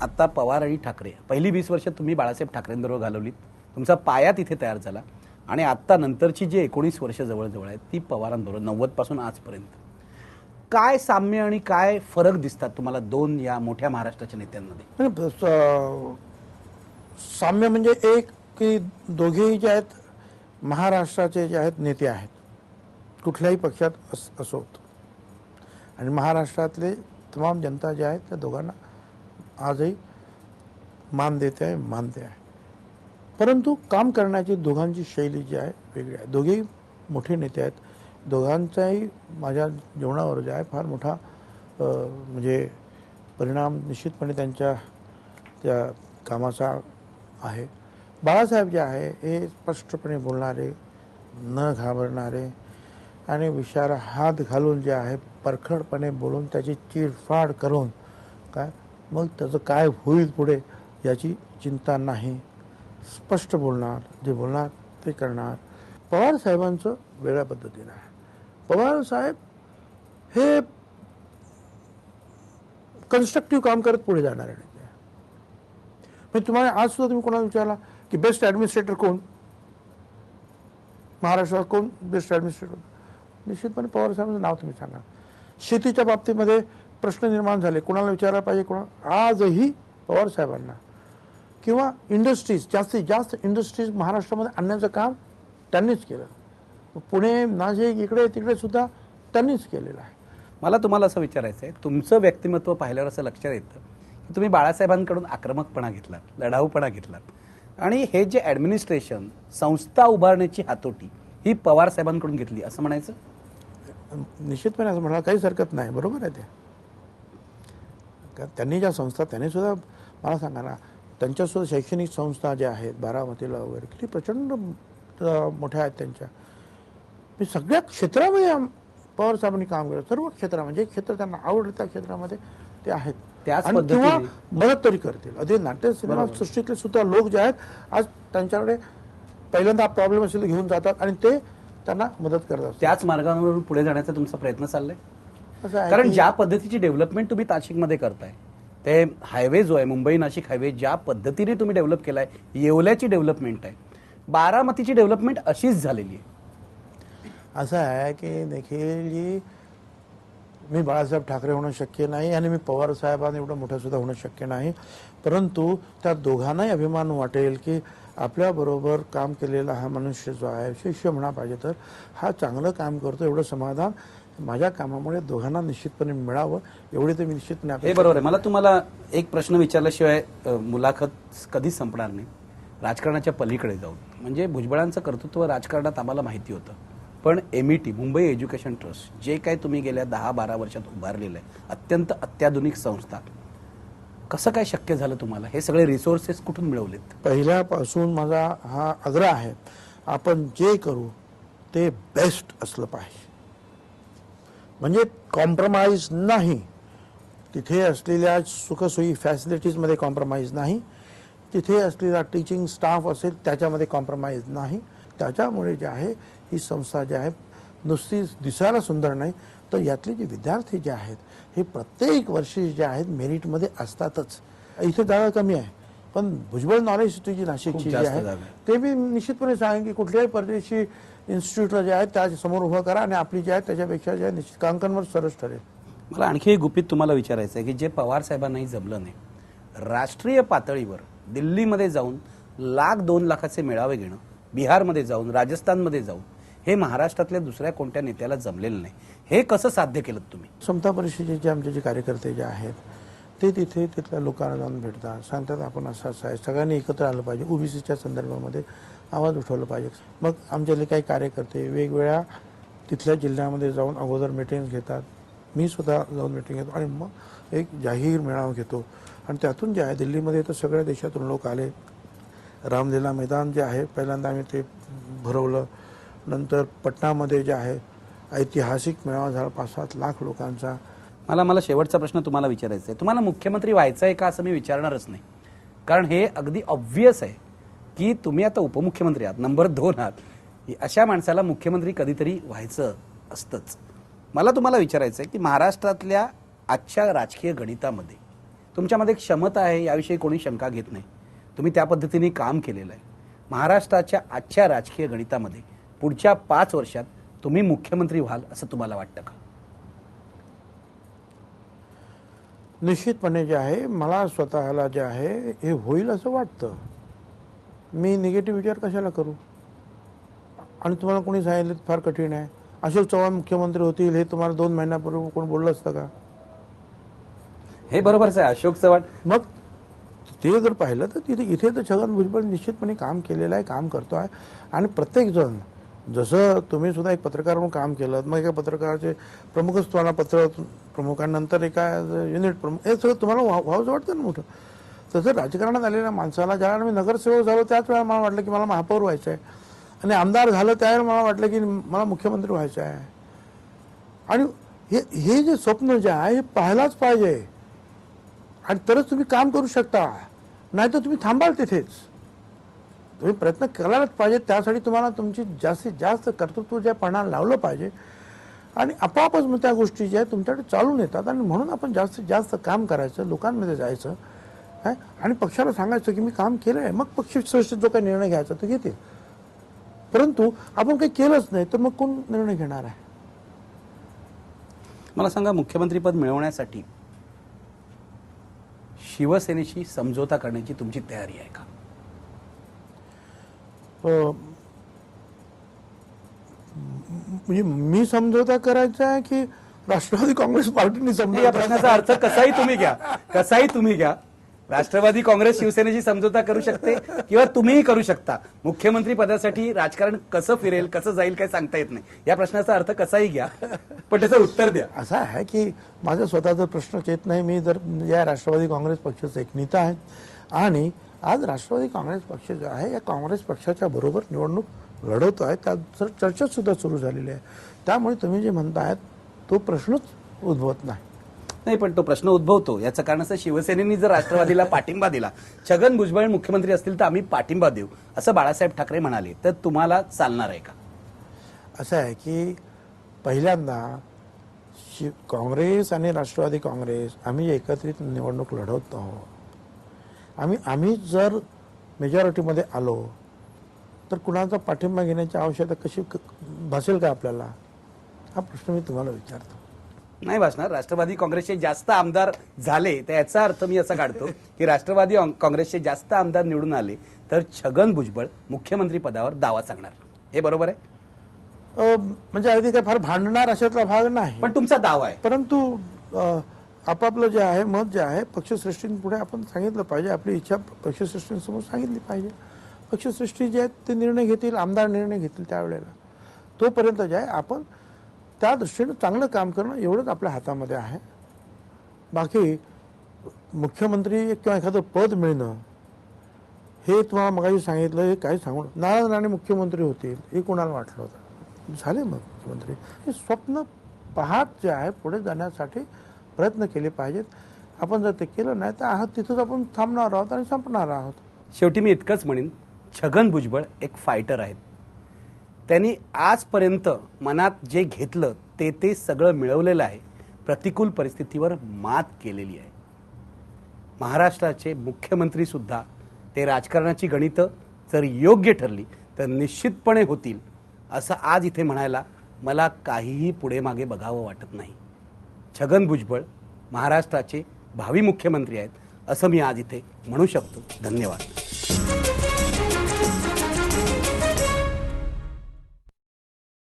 आता पवार आणि ठाकरे पहिली 20 वर्ष तुम्ही बाळासाहेब ठाकरेंबरोबर घालवलीत, तुमचा पाया तिथे तयार झाला आणि आता नंतरची जी 19 वर्ष जवळजवळ आहेत ती पवारांबरोबर 90 पासून आजपर्यंत काय साम्य आणि काय फरक दिसतात तुम्हाला दोन या मोठ्या महाराष्ट्राच्या नेत्यांमध्ये? साम्य म्हणजे एक की दोघेही जे आहेत महाराष्ट्राचे जे आहेत नेते आहेत, कुठल्याही पक्षात असोत, आणि महाराष्ट्रातले तमाम जनता जे आहेत त्या दोघांना आजही मान देते आहे, मानते आहे. परंतु काम करण्याची दोघांची शैली जी आहे वेगळी आहे. दोघेही मोठे नेते आहेत. दोघांचाही माझ्या जीवनावर जे आहे फार मोठा म्हणजे परिणाम निश्चितपणे त्यांच्या त्या कामाचा आहे. बाळासाहेब जे आहे हे स्पष्टपणे बोलणारे, न घाबरणारे आणि विचारात हात घालून जे आहे परखडपणे बोलून त्याची चिरफाड करून काय मग त्याचं काय होईल पुढे याची चिंता नाही. स्पष्ट बोलणार, जे बोलणार ते करणार. पवार साहेबांचं वेगळ्या पद्धतीनं आहे. पवार साहेब हे कन्स्ट्रक्टिव्ह काम करत पुढे जाणार आहे. म्हणजे तुम्हाला आज सुद्धा तुम्ही कोणाला विचारला की बेस्ट ॲडमिनिस्ट्रेटर कोण, महाराष्ट्रात कोण बेस्ट ॲडमिनिस्ट्रेटर, निश्चितपणे पवार साहेबांचं नाव तुम्ही सांगा. शेतीच्या बाबतीमध्ये प्रश्न निर्माण झाले, कोणाला विचारायला पाहिजे, कोणा आजही पवार साहेबांना. किंवा इंडस्ट्रीज, जास्तीत जास्त इंडस्ट्रीज महाराष्ट्रामध्ये आणण्याचं काम त्यांनीच केलं. पुणे, नाशिक, इकडे तिकडे सुद्धा त्यांनीच केलेलं आहे. मला तुम्हाला असं विचारायचं आहे, तुमचं व्यक्तिमत्व पाहिल्यावर असं लक्षात येतं की तुम्ही बाळासाहेबांकडून आक्रमकपणा घेतलात, लढाऊपणा घेतलात आणि हे जे ॲडमिनिस्ट्रेशन, संस्था उभारण्याची हातोटी ही पवार साहेबांकडून घेतली असं म्हणायचं? निश्चितपणे असं म्हणायला काहीच हरकत नाही. बरोबर आहे ते. त्यांनी ज्या संस्था, त्यांनी सुद्धा मला सांगा ना, त्यांच्यासुद्धा शैक्षणिक संस्था ज्या आहेत बारामतीला वगैरे किती प्रचंड मोठ्या आहेत त्यांच्या. मी सगळ्या क्षेत्रामध्ये पवार साहेबांनी काम केलं. सर्व क्षेत्रामध्ये जे क्षेत्र त्यांना आवडलं त्या क्षेत्रामध्ये ते आहेत. त्याच आणि किंवा पद्धतीने मदत तरी करतील. अगदी नाट्य सिनेमा सृष्टीतले सुद्धा लोक जे आहेत आज त्यांच्याकडे पहिल्यांदा प्रॉब्लेम असेल घेऊन जातात आणि ते त्यांना मदत करतात. त्याच मार्गावरून पुढे जाण्याचा तुमचा प्रयत्न चाललाय? असं आहे कारण की ज्या पद्धतीची डेव्हलपमेंट तुम्ही नाशिकमध्ये करताय, ते हायवे जो आहे मुंबई नाशिक हायवे ज्या पद्धतीने तुम्ही डेव्हलप केलाय, येवल्याची डेव्हलपमेंट आहे, बारामतीची डेव्हलपमेंट अशीच झालेली आहे. असं आहे की देखील मी बाळासाहेब ठाकरे होणं शक्य नाही आणि मी पवार साहेबांना एवढं मोठं सुद्धा होणं शक्य नाही. परंतु त्या दोघांनाही अभिमान वाटेल की आपल्याबरोबर काम केलेला हा मनुष्य जो आहे, शिष्य म्हणा पाहिजे तर, हा चांगलं काम करतो, एवढं समाधान माझ्या कामामुळे दोघांना निश्चितपणे मिळावं एवढे तर मी निश्चितपणे. हे बरोबर आहे. मला तुम्हाला एक प्रश्न विचारल्याशिवाय मुलाखत कधीच संपणार नाही. राजकारणाच्या पलीकडे जाऊन, म्हणजे भुजबळांचं कर्तृत्व राजकारणात आम्हाला माहिती होतं, पण MET मुंबई एज्युकेशन ट्रस्ट जे काय तुम्ही गेल्या 10-12 वर्षात उभारलेलं आहे, अत्यंत अत्याधुनिक संस्था, कसं काय शक्य झालं तुम्हाला? हे सगळे रिसोर्सेस कुठून मिळवलेत? पहिल्यापासून माझा हा आग्रह आहे, आपण जे करू ते बेस्ट असलं पाहिजे. म्हणजे कॉम्प्रोमाइज नाही. तिथे असलेल्या सुखसोयी फॅसिलिटीजमध्ये कॉम्प्रोमाइज नाही. तिथे असलेला टीचिंग स्टाफ असेल त्याच्यामध्ये कॉम्प्रोमाइज नाही. त्याच्यामुळे जे आहे ही संस्था जी आहे नुसती दिसायला सुंदर नाही, तर यातले जे विद्यार्थी जे आहेत हे प्रत्येक वर्षी जे आहेत मेरिटमध्ये असतातच. इथे जागा कमी आहे, पण भुजबळ नॉलेज इन्स्टिट्यूट नाशिकची जी आहे ते मी निश्चितपणे सांगेन की कुठल्याही परदेशी इन्स्टिट्यूटला जे आहे त्या समोर उभं करा आणि आपली जे आहे त्याच्यापेक्षा जे आहे निश्चितांकांवर सरस ठरेल. मला आणखी एक गुपित तुम्हाला विचारायचं आहे की जे पवार साहेबांनाही जमलं नाही, राष्ट्रीय पातळीवर दिल्लीमध्ये जाऊन 1,00,000-2 लाखाचे मेळावे घेणं, बिहारमध्ये जाऊन, राजस्थानमध्ये जाऊन, हे महाराष्ट्रातल्या दुसऱ्या कोणत्या नेत्याला जमलेलं नाही. हे कसं साध्य केलं तुम्ही? समता परिषदेचे आमचे जे कार्यकर्ते जे आहेत ते तिथे तिथल्या लोकांना जाऊन भेटतात, सांगतात आपण असं असं आहे, सगळ्यांनी एकत्र आलं पाहिजे, OBCच्या संदर्भामध्ये आवाज उठवला पाहिजे. मग आमच्यातले काही कार्यकर्ते वेगवेगळ्या तिथल्या जिल्ह्यामध्ये जाऊन अगोदर मीटिंग्स घेतात. मी स्वतः जाऊन मीटिंग घेतो आणि मग एक जाहीर मेळावा घेतो आणि त्यातून जे आहे दिल्लीमध्ये तर सगळ्या देशातून लोक आले. रामलीला मैदान जे आहे पहिल्यांदा आम्ही ते भरवलं. नंतर पटनामध्ये जे आहे ऐतिहासिक मेळावा झाला 5-7 लाख लोकांचा. मला शेवटचा प्रश्न तुम्हाला विचारायचा आहे, तुम्हाला मुख्यमंत्री व्हायचं आहे का असं मी विचारणारच नाही, कारण हे अगदी ऑब्व्हियस आहे की तुम्ही आता उपमुख्यमंत्री आहात, नंबर 2 आहात. अशा माणसाला मुख्यमंत्री कधीतरी व्हायचं असतंच. मला तुम्हाला विचारायचं आहे की महाराष्ट्रातल्या आजच्या राजकीय गणितामध्ये तुमच्यामध्ये क्षमता आहे याविषयी कोणी शंका घेत नाही. तुम्ही त्या पद्धतीने काम केलेलं आहे. महाराष्ट्राच्या आजच्या राजकीय गणितामध्ये पुढच्या 5 वर्षात तुम्ही मुख्यमंत्री व्हाल असं तुम्हाला वाटतं का? निश्चितपणे जे आहे मला स्वतःला जे आहे हे होईल असं वाटतं. मी निगेटिव्ह विचार कशाला करू? आणि तुम्हाला कोणी सांगितलं फार कठीण आहे. अशोक चव्हाण मुख्यमंत्री होतील हे तुम्हाला 2 महिन्यापूर्वी कोण बोललं असतं का? हे बरोबरच आहे. अशोक चव्हाण मग ते जर पाहिलं तर इथे तर छगन भुजबळ निश्चितपणे काम केलेलं आहे, काम करतो आहे. आणि प्रत्येकजण जसं तुम्ही सुद्धा एक पत्रकार म्हणून काम केलं, मग एका पत्रकाराचे प्रमुखच तुम्हाला पत्र प्रमुखांनंतर एका युनिट प्रमुख हे सगळं तुम्हाला व्हावंच वाटतं ना मोठं. तसं राजकारणात आलेल्या माणसाला ज्यावेळेला मी नगरसेवक झालो त्याच वेळेला मला वाटलं की मला महापौर व्हायचं आहे, आणि आमदार झालं त्यावेळेला मला वाटलं की मला मुख्यमंत्री व्हायचं आहे. आणि हे जे स्वप्न जे आहे हे पाहायलाच पाहिजे, आणि तरच तुम्ही काम करू शकता. नाही तर तुम्ही थांबाल तिथेच. तुम्ही प्रयत्न करायलाच पाहिजे. त्यासाठी तुम्हाला तुमची जास्तीत जास्त कर्तृत्व जे पणाला लावलं पाहिजे, आणि आपोआपच मग त्या गोष्टी ज्या तुमच्याकडे चालून येतात. आणि म्हणून आपण जास्तीत जास्त काम करायचं, लोकांमध्ये जायचं आणि पक्षाला सांगायचं की मी काम केलं आहे. मग पक्षश्रेष्ठ जो काही निर्णय घ्यायचा तो घेतील. परंतु आपण काही केलंच नाही तर मग कोण निर्णय घेणार आहे? मला सांगा, मुख्यमंत्रीपद मिळवण्यासाठी शिवसेनेशी समझोता करण्याची तुमची तयारी आहे का? म्हणजे मी समझोता करायचा आहे की राष्ट्रवादी काँग्रेस पार्टीने या समझोता? प्रश्नाचा अर्थ कसाही तुम्ही घ्या. राष्ट्रवादी काँग्रेस शिवसेनेशी समझोता करू शकते किंवा तुम्हीही करू शकता. मुख्यमंत्री पदासाठी राजकारण कसं फिरेल, कसं जाईल काय सांगता येत नाही. या प्रश्नाचा अर्थ कसाही घ्या, पण त्याचं उत्तर द्या. असं आहे की माझा स्वतःचा प्रश्नच येत नाही. मी जर या राष्ट्रवादी काँग्रेस पक्षाचा एक नेता आहे, आणि आज राष्ट्रवादी काँग्रेस पक्ष जो आहे या काँग्रेस पक्षाच्या बरोबर निवडणूक लढवतो आहे. त्या चर्चा सुद्धा सुरू झालेली आहे. त्यामुळे तुम्ही जे म्हणतायत तो प्रश्नच उद्भवत नाही. पण तो प्रश्न उद्भवतो. याचं कारण असं, शिवसेनेने जर राष्ट्रवादीला पाठिंबा दिला, छगन भुजबळ मुख्यमंत्री असतील तर आम्ही पाठिंबा देऊ असं बाळासाहेब ठाकरे म्हणाले, तर तुम्हाला चालणार आहे का? असं आहे की पहिल्यांदा काँग्रेस आणि राष्ट्रवादी काँग्रेस आम्ही एकत्रित निवडणूक लढवत आहोत. आम्ही जर मेजॉरिटीमध्ये आलो तर कुणाचा पाठिंबा घेण्याची आवश्यकता कशी भासेल का आपल्याला? हा प्रश्न मी तुम्हाला विचारतो. नाही भासणार. राष्ट्रवादी काँग्रेसचे जास्त आमदार झाले तर याचा अर्थ मी असा काढतो की राष्ट्रवादी काँग्रेसचे जास्त आमदार निवडून आले तर छगन भुजबळ मुख्यमंत्री पदावर दावा सांगणार. हे बरोबर आहे? म्हणजे अगदी काय फार भांडणार अशातला भाग नाही, पण तुमचा दावा आहे. परंतु आपापलं जे आहे मत जे आहे पक्षश्रेष्ठींपुढे आपण सांगितलं पाहिजे. आपली इच्छा पक्षश्रेष्ठींसमोर सांगितली पाहिजे. पक्षश्रेष्ठी जे आहेत ते निर्णय घेतील, आमदार निर्णय घेतील त्यावेळेला. तोपर्यंत जे आहे आपण त्या दृष्टीनं चांगलं काम करणं एवढंच आपल्या हातामध्ये आहे. बाकी मुख्यमंत्री किंवा एखादं पद मिळणं हे तुम्हाला मगाशी सांगितलं, हे काही सांगू. नारायण राणे मुख्यमंत्री होतील हे कोणाला वाटलं होतं? झाले मग मुख्यमंत्री. हे स्वप्न पाहत जे आहे पुढे जाण्यासाठी प्रयत्न केले पाहिजेत. आपण जर ते केलं नाही तर आहात तिथंच आपण थांबणार आहोत आणि संपणार आहोत. शेवटी मी इतकंच म्हणेन, छगन भुजबळ एक फायटर आहेत. त्यांनी आजपर्यंत मनात जे घेतलं ते सगळं मिळवलेलं आहे. प्रतिकूल परिस्थितीवर मात केलेली आहे. महाराष्ट्राचे मुख्यमंत्री सुद्धा ते राजकारणाची गणितं जर योग्य ठरली तर निश्चितपणे होतील असं आज इथे म्हणायला मला काहीही पुढे मागे बघावं वाटत नाही. छगन भुजबळ महाराष्ट्राचे भावी मुख्यमंत्री आहेत असं मी आज इथे म्हणू शकतो. धन्यवाद.